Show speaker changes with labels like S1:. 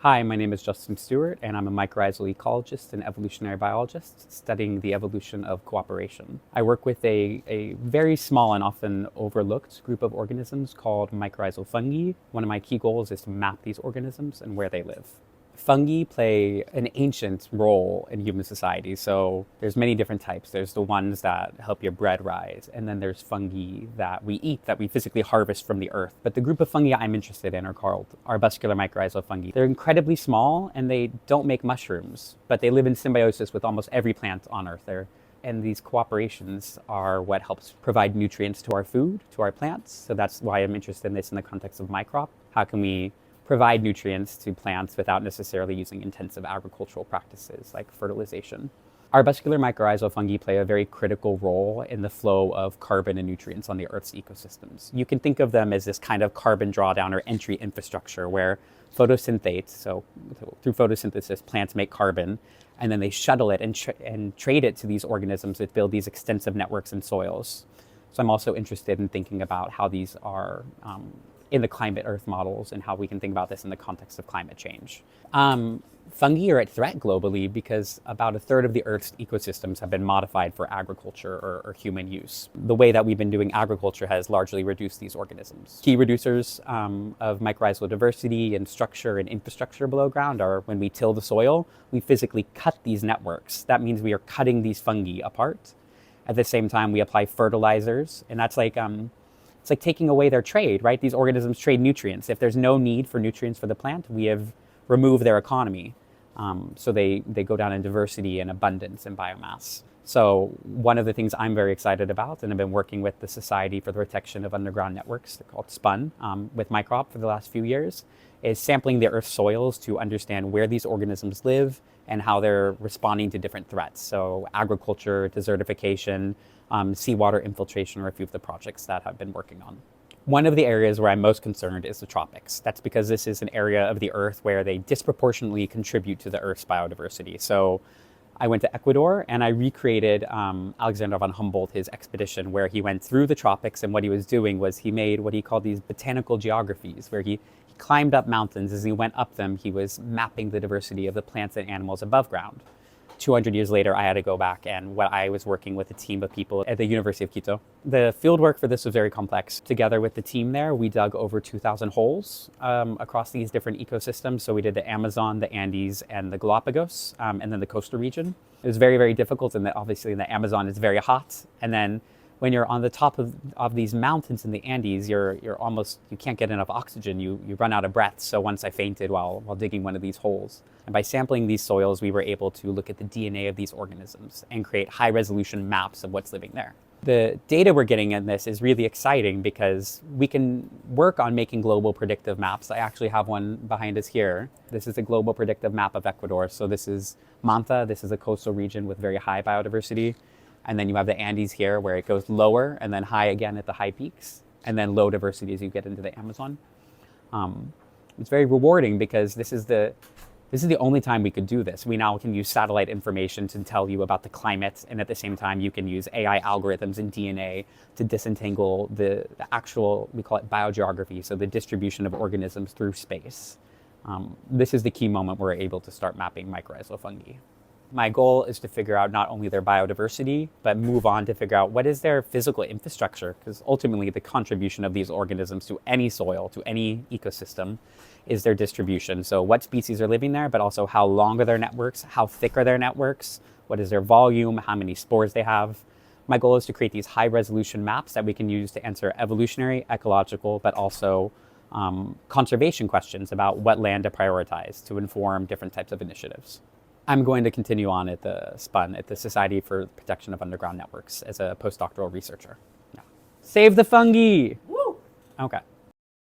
S1: Hi, my name is Justin Stewart, and I'm a mycorrhizal ecologist and evolutionary biologist studying the evolution of cooperation. I work with a very small and often overlooked group of organisms called mycorrhizal fungi. One of my key goals is to map these organisms and where they live. Fungi play an ancient role in human society. So there's many different types. There's the ones that help your bread rise, and then there's fungi that we eat, that we physically harvest from the earth. But the group of fungi I'm interested in are called arbuscular mycorrhizal fungi. They're incredibly small, and they don't make mushrooms, but they live in symbiosis with almost every plant on earth. And these cooperations are what helps provide nutrients to our food, to our plants. So that's why I'm interested in this in the context of MiCRop. How can we provide nutrients to plants without necessarily using intensive agricultural practices like fertilization? Arbuscular mycorrhizal fungi play a very critical role in the flow of carbon and nutrients on the Earth's ecosystems. You can think of them as this kind of carbon drawdown or entry infrastructure where photosynthate, so through photosynthesis, plants make carbon, and then they shuttle it and trade it to these organisms that build these extensive networks in soils. So I'm also interested in thinking about how these are in the climate Earth models and how we can think about this in the context of climate change. Fungi are at threat globally because about a third of the Earth's ecosystems have been modified for agriculture or human use. The way that we've been doing agriculture has largely reduced these organisms. Key reducers of mycorrhizal diversity and structure and infrastructure below ground are when we till the soil, we physically cut these networks. That means we are cutting these fungi apart. At the same time, we apply fertilizers, and that's like it's like taking away their trade, right? These organisms trade nutrients. If there's no need for nutrients for the plant, we have removed their economy. So they go down in diversity and abundance and biomass. So one of the things I'm very excited about, and I've been working with the Society for the Protection of Underground Networks, they're called SPUN, with MiCRop for the last few years, is sampling the Earth's soils to understand where these organisms live and how they're responding to different threats. So agriculture, desertification, seawater infiltration are a few of the projects that I've been working on. One of the areas where I'm most concerned is the tropics. That's because this is an area of the Earth where they disproportionately contribute to the Earth's biodiversity. So I went to Ecuador and I recreated Alexander von Humboldt, his expedition, where he went through the tropics, and what he was doing was he made what he called these botanical geographies, where he climbed up mountains. As he went up them, he was mapping the diversity of the plants and animals above ground. 200 years later, I had to go back, and I was working with a team of people at the University of Quito. The fieldwork for this was very complex. Together with the team there, we dug over 2,000 holes across these different ecosystems. So we did the Amazon, the Andes, and the Galapagos, and then the coastal region. It was very, very difficult, and obviously in the Amazon it's very hot. And then when you're on the top of these mountains in the Andes, you can't get enough oxygen. You run out of breath. So once I fainted while digging one of these holes. And by sampling these soils, we were able to look at the DNA of these organisms and create high-resolution maps of what's living there. The data we're getting in this is really exciting because we can work on making global predictive maps. I actually have one behind us here. This is a global predictive map of Ecuador. So this is Manta. This is a coastal region with very high biodiversity. And then you have the Andes here where it goes lower and then high again at the high peaks, and then low diversity as you get into the Amazon. It's very rewarding because this is the only time we could do this. We now can use satellite information to tell you about the climate, and at the same time you can use AI algorithms and DNA to disentangle the actual, we call it biogeography, so the distribution of organisms through space. This is the key moment where we're able to start mapping mycorrhizal fungi. My goal is to figure out not only their biodiversity, but move on to figure out what is their physical infrastructure, because ultimately the contribution of these organisms to any soil, to any ecosystem, is their distribution. So what species are living there, but also how long are their networks, how thick are their networks, what is their volume, how many spores they have. My goal is to create these high-resolution maps that we can use to answer evolutionary, ecological, but also conservation questions about what land to prioritize to inform different types of initiatives. I'm going to continue on at the SPUN, at the Society for the Protection of Underground Networks, as a postdoctoral researcher. Yeah. Save the fungi! Woo! Okay.